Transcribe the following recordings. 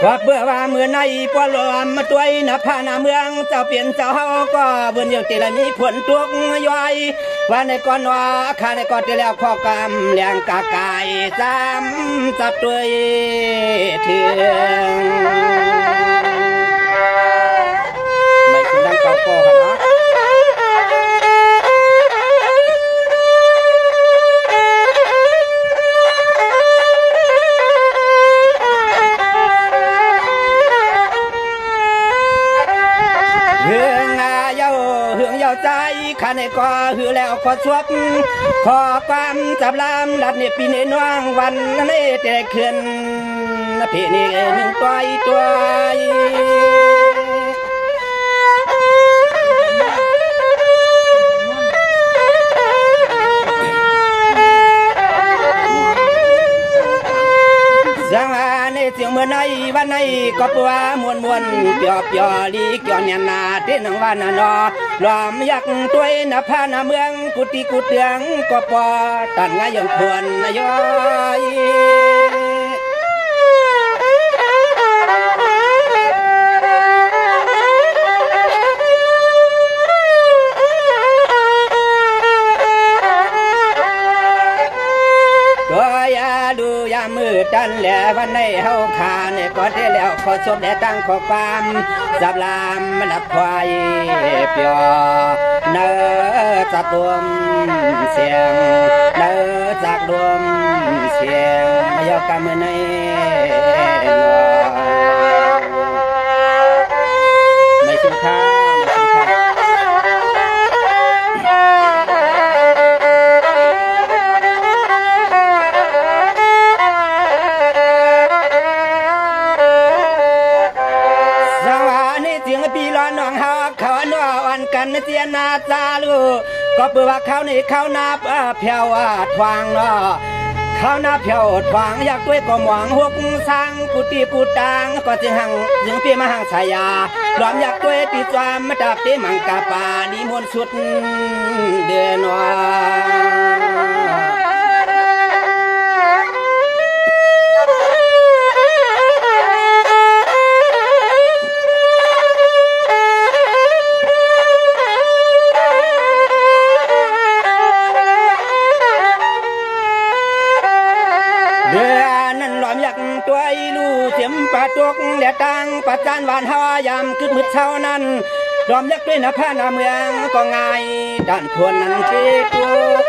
ว่าเบื่อว่าเมื่อในปวลมมาตัวนับพานาเมืองเจ้าเปลี่ยนเจ้าเฮาก็เบื่ออย่างตีละมีผลทุกย่อยว่าในก่อนว่าข้าในก่อนที่แล้วข้อกรรมเลี้ยงกากายซ้ำจับตัวเถื่อนไม่คุณดังเก่าก็ค่ะเนาะใจข้าในก่อหือแล้วขอสวบขอความจับลำดัดเนี่ยปีนี้น้องวันนี้แต่ขึ้นพี่นี่หนึ่งตัวเสียงเมื่อในวันในก็ปัวมวนเปียวลีเกี่ยวเนี่ยนาเต้นงวันนอลอมยักตัวนับพานาเมืองกุฏิกุเตียงก็ปอตันง่ายอย่างควรนายอยดูยามมือดันแหล่วันในเฮาขาเนี่ยก็ได้แล้วขอชมแด่ตั้งขอความสับลามมันดับควายเปียวเนื้อจากดวงเสียงเนื้อจากดวงเสียงมายกำมือในไม่ชุมค่ากันเจียนาจาลูก็เปิดว่าเขาในเขานับเพียวทวางเนาะเขานับเพียวทวางอยากด้วยก็หวังหกสร้างกุฏิปูตังก็จะหังยังปีมาหังชายาหลอมอยากด้วยตีจามมาดับเตมังกาปานิมนต์สุดเดือนวปะตกและตังปัจจานวานหายามขึ้นมืดเช้านั้นรอมยักด้วยนะพานาเมืองก็ง่ายด้านทวนนั้นเจ็บตุก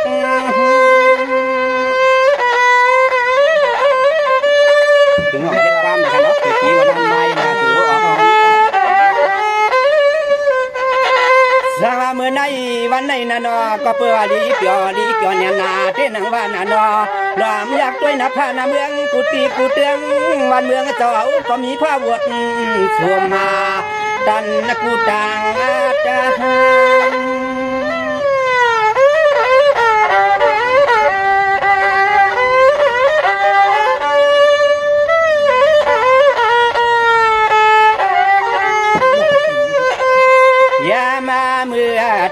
ถึงหอกเจ็บความนะครับเนาะคือที่วันนั้นไม่นะถือว่าออกสาเมื่อในวันในนานาก็เปื่อลีเปียวเนี่ยนาเต้นหนังว่านานาลอมอยากด้วยนะพานาเมืองกุฏิกุเตียงวันเมืองเจ้าก็มีผ้าบวชสวมมาดันนักกูต่างอาจารย์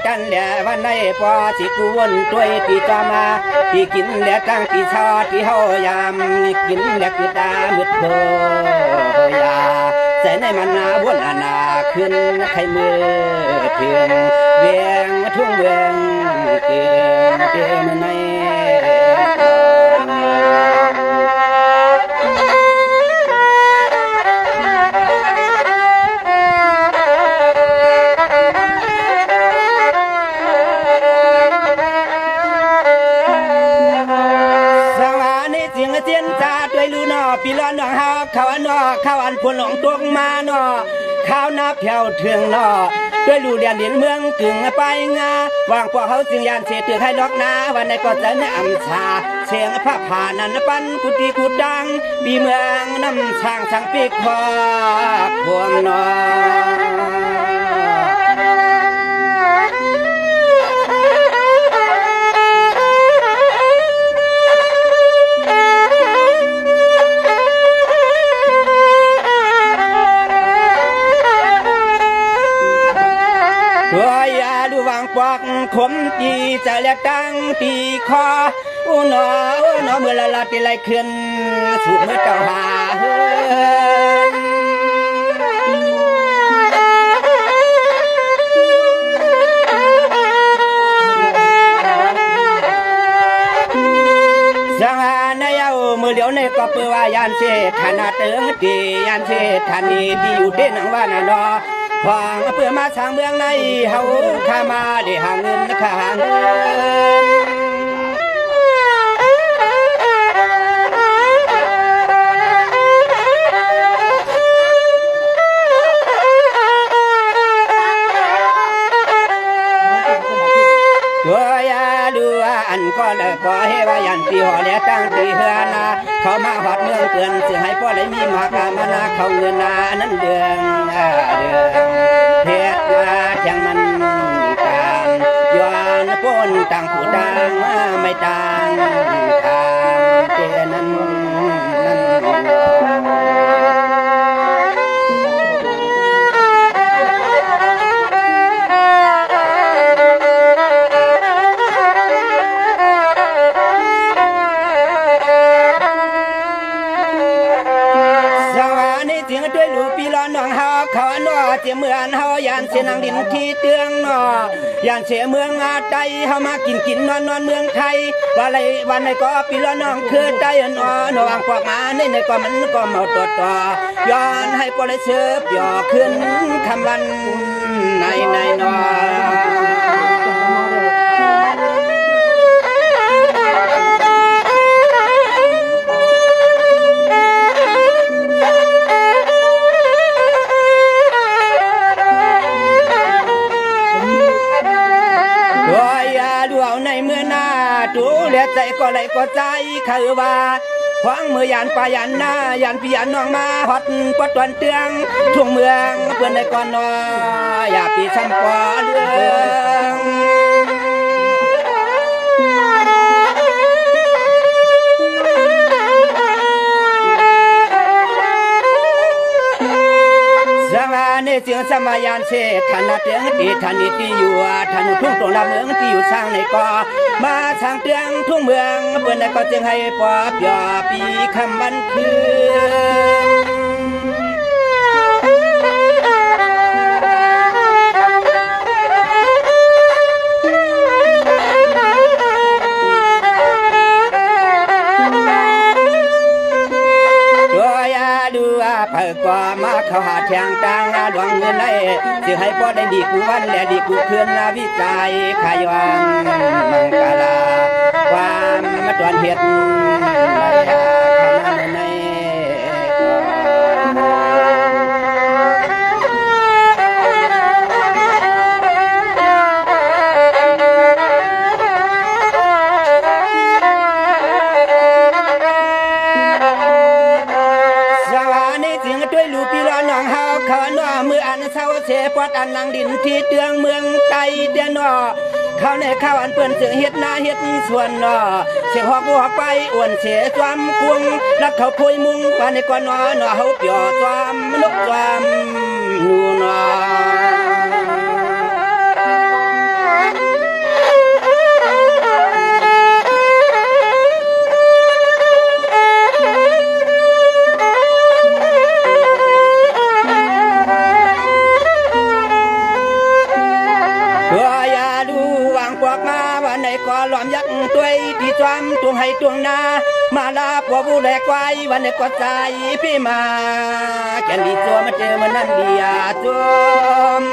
จันแหล่วันในพอสิกวนตัวที่จะมาที่กินแหล่ตั้งที่ชาที่เฮายามกินแหล่คือตามืดโผยาใส่ในมันนาบนอาณาขึ้นไข่มือเถื่อนเวียงทุ่งเวียงเกินเดินในปีละหนังหาข้าวอันข้าวอันพลหลงตัวมาเนาะข้าวนับเพียวเถื่องเนาะด้วยลูเรียนดินเมืองกึ่งไปงาวางพวกเขาจึงยานเสียถือให้ล็อกนาวันในก็จะเนื้ออัมชาเสียงพระผ่านันปันกุฏิกุดดังปีเมืองน้ำช่างสังปีคอพวงเนาะ ปอกขมจีจะเลียตั้งตีคออุนอเมื่อละลาติไหลขึ้นสูบเมื่อเจ้าหาเฮือน มือเหลียวในก็เปื่อว่ายานเสฐานาเติงตียานเสฐานีที่อยู่เด่นหังว่าน่ะเนาะฟังเพื่อมาสร้างเมืองในเฮาข้ามาได้หาเงินข้าหาเงินตัวยาดูอันก็เลยขอให้ว่ายันตีหอและตั้งตีเฮือนาเขามาหอดเมืองเตือนสิให้พ่อได้มีมากามานาเขาเงินนานั้นเดืองเฮ็ดมาเทียงมันการย้อนพ้นต่างผู้ต่างมาไม่ต่างทางเจนั้นเสียเมืองเฮายานเสียนางดินที่เตืองนอยานเสียเมืองอาไตเฮามากินนอนเมืองไทยวันไหนก็ปีละน้องคือใจนวางปอกมาในก็มันก็เมาต่อย้อนให้ปล่อยเสือบย่อขึ้นคำวันในนอดูเลียใจก็ไหลก็ใจคือว่าขวางมือยานปายานหน้ายานพิยานน้องมาฮอดปดตวนเตืองทุ่งเมืองเพื่อนได้ก่อนนออย่าปีซ้ำปอเรื่องสมาเนเสียงสมัยานเสฐานาเตียงตีฐานิตีอยู่ฐานุทุ่งตรงลำเมืองที่อยู่สร้างในก่อมาสร้างเตียงทุ่งเมืองเพื่อนได้ก็จึงให้ปอบยอปีคำบันคืเปิดกว่ามาเขาหาแทงต่างดวงเงินได้สิให้พ่อได้ดีกูวันและดีกูคืนนาวิจัยขายวังมังกลาความมาตวนเห็ดขนาดในเสปอดอันนางดินที่เตืองเมืองไกลเดียนอเขาในข้าวอันเปิ้นเสือเฮ็ดนาเฮ็ดส่วนนอเสียหอกบัวไปอ้วนเสียความกุ้งรักเขาพุยมุงว่าในก่อนนอเฮาเปียวความนกความนูนอก็หลอมยักตัวที่จอมตัวให้ตัวนามาลาปัวผู้แหลกไว้วันนี้ก็ใจพี่มาแก่นดีตัวมาเจอมันนั่นดีอาจม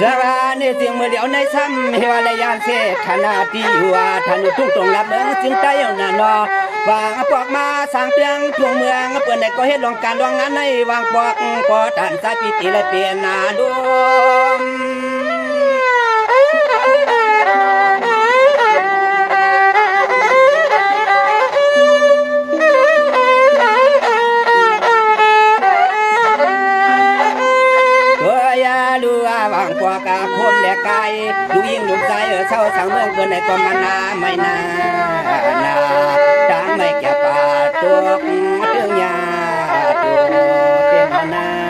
สวานี่เสียงเมื่อเดียวในซ้ำเฮวาลยานเสฐานาที่อยู่ทันทุ่งตรงรับเมืองจึงใจเอาหน้านอวางปอกมาสร้างเตียงทุ่งเมืองเปื่อนได้ก็เฮ็ดลองการลองงานในวางปอกปอตันสายปีติและเปลี่ยนนาดมวางปอกาคมและไก่ลูกยิงลูกใจเศร้าสังเมืองเปื่อนได้ก็มานาไม่นาดังไม่แก่ป่าตัวเรื่องยาตัวเต็มนาน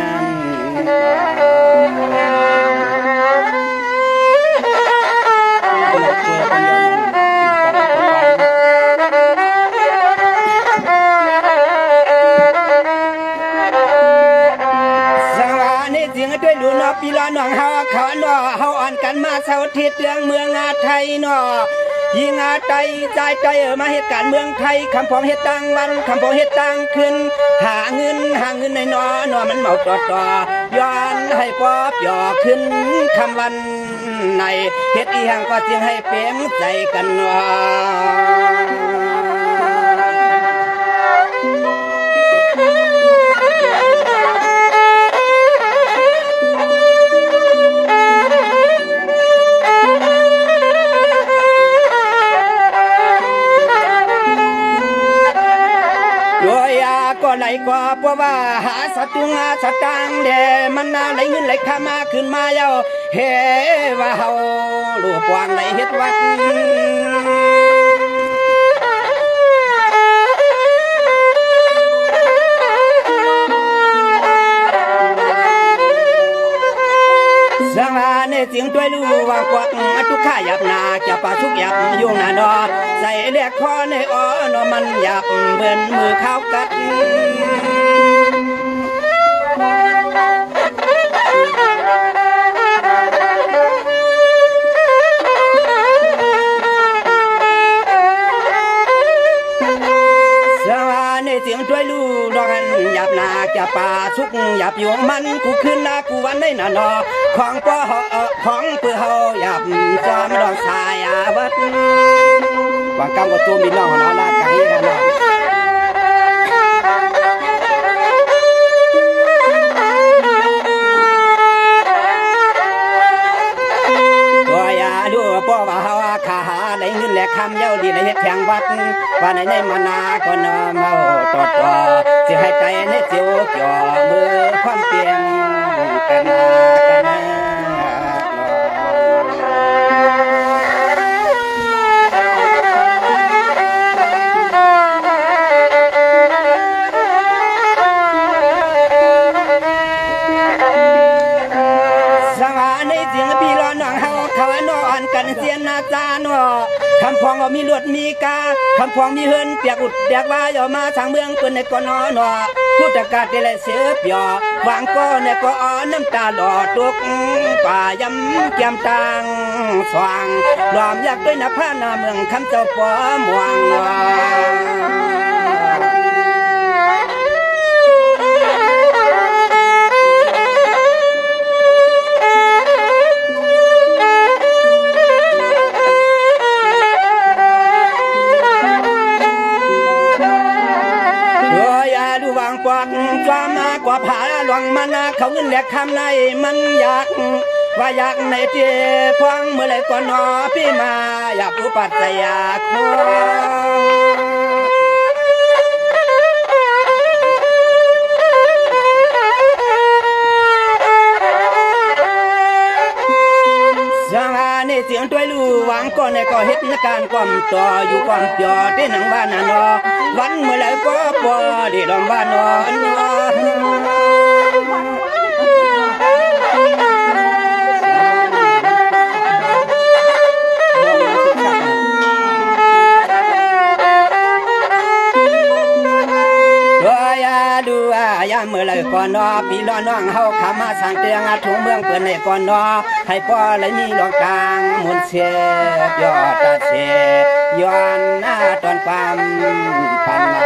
งด้วยดูนอปีละน้องเฮาเขานอเฮาอ่อนกันมาเสาทิศเรื่องเมืองอาไทยนอยิงอาใจใจมาเหตุการณ์เมืองไทยคำพองเฮ็ดตังวันคำพองเฮ็ดตังขึ้นหาเงินในนอนอมันเมาต่อย้อนให้ปอบย่อขึ้นคำวันในเฮ็ดอีหังก็จึงให้เปลี่ยนใจกันว่าก็ไหลกว่าเพราะว่าหาสตุงหาสตางเดมันน่าไหลเงินไหลข้ามาขึ้นมาเย้าเฮว่าเฮาลูกวางไหลเฮ็ดวัดสังหารในเสียงตัวลูว่าควักทุกข้าหยับนาจะป่าทุกหยับยุ่งหน้าดอใส่เรียกคอในอ้อนอมันหยับเบิ่นมือข้าวกัดเสียงช่วยลูกดอกหันหยับนาจะป่าสุกหยับอยู่มันกูขึ้นนากูวันได้นานอของป้อของเปื่อเฮาหยับจอมดอกสายอาวัดวางกำกับตัวมีน้องน้องลากกันนี่กันเนาะดูป้อว่าเฮาขาหาในเงินแหลกคำเย้าดีในเฮ็ดแทงวัดว่าในมานาก็นอเมาตอดต่อสิให้ใจในเจียวจ่อมือความเปลี่ยนกันกันเสียนาจานอคำพองมีลวดมีกาคำพองมีเฮินเปียกอุดเปียกว่าอย่ามาทางเมืองคนในก่อนอนอผู้ตะกาดได้เสียเปียวางก็ในก็อ้อนน้ำตาหลอดตุกป่ายำเกียมตังสว่างรอมอยากด้วยนะผ้านาเมืองคำเจ้าปอมวางกว่าความมากว่าผาหลวงมานาเขาเงินแหลกคำในมันอยากว่าอยากในเจี๊ยพวงเมื่อไรก่อนนอพี่มาอยากรู้ปัจจัยคอสังหารในเสียงตัวลูหวังก่อนในก็เฮ็ดการก่อมต่ออยู่ก่อมเปียที่หนังบ้านนอวันเมื่อไรก็พอดีลำบ้านนอนดูยามเมื่อไรก่อนนอพี่ล้อน้องเฮาขามาสั่งเตียงถุงเมืองเปิดในก่อนนอให้พ่อเลยมีหลวงกลางมุนเสียยอดตาเสียย้อนหน้าตอนความพันม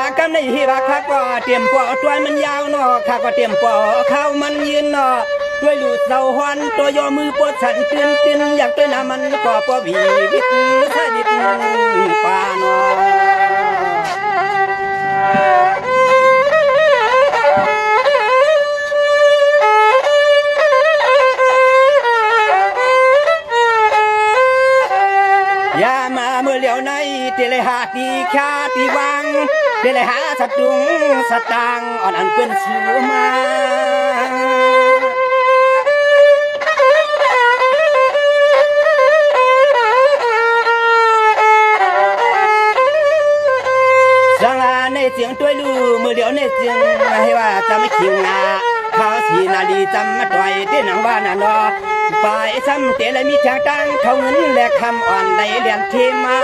ากันไม่ฮีราข้าก็เตรียมปอตัวมันยาวเนาะข้าก็เตรียมปอข้าวมันยืนเนาะด้วยลูกเสาหอนตัวยอมือปวดฉันตื่นอยากตัวน้ำมันก็ปอบีวิตถ้าดิบป่าเนาะยามาเมื่อเหลียวในเตลหาตีชาตีวังเตลหาสตุงสตางอ่อนอันเป็นสูมสังหารในเสียงตัวลูมือเดียวในเสียงให้ว่าจะไม่ขิงข้าว สีนาลีจำมาต่อยที่หนังว่าน่ะนอไปซ้ำเตะและมีทางตั้งเขาเงินและคำอ่อนได้เรียนที่มา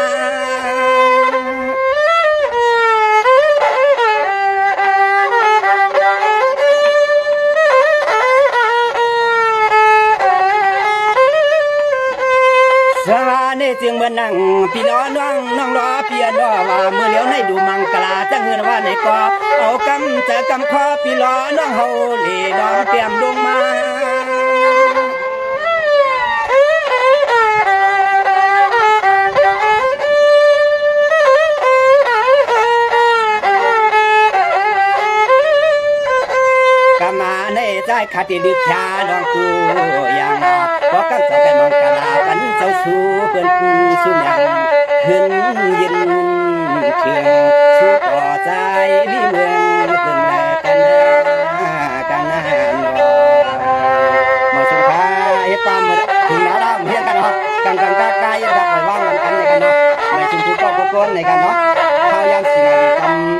สวาเนจึงเมื่อนั่งพี่น้องน้องรอเพียนว่าเมื่อเลี้ยวในดูมังกลาจะเงินว่าในกอเอากำจะกำคอพี่ล้อน้องเฮาเล่ดอนเตรียมลงมากามาในใจขาดที่ดึกชาลองกูอย่างนอบอกกำสองกันมังกลากันเจ้าสู้เปิ้นสู้ยังขึ้นยินเถื่องสู้ต่อใจวิเมืองตึงแลกันกันนอนมาสุภาเฮ็ดตามถึงหน้าดำเฮียนกันเนาะกันกากายรับไว้ว่างกันในกันเนาะไม่ชุมทุกข์ก็ก้นในกันเนาะข้าวยามสิงาดีกำ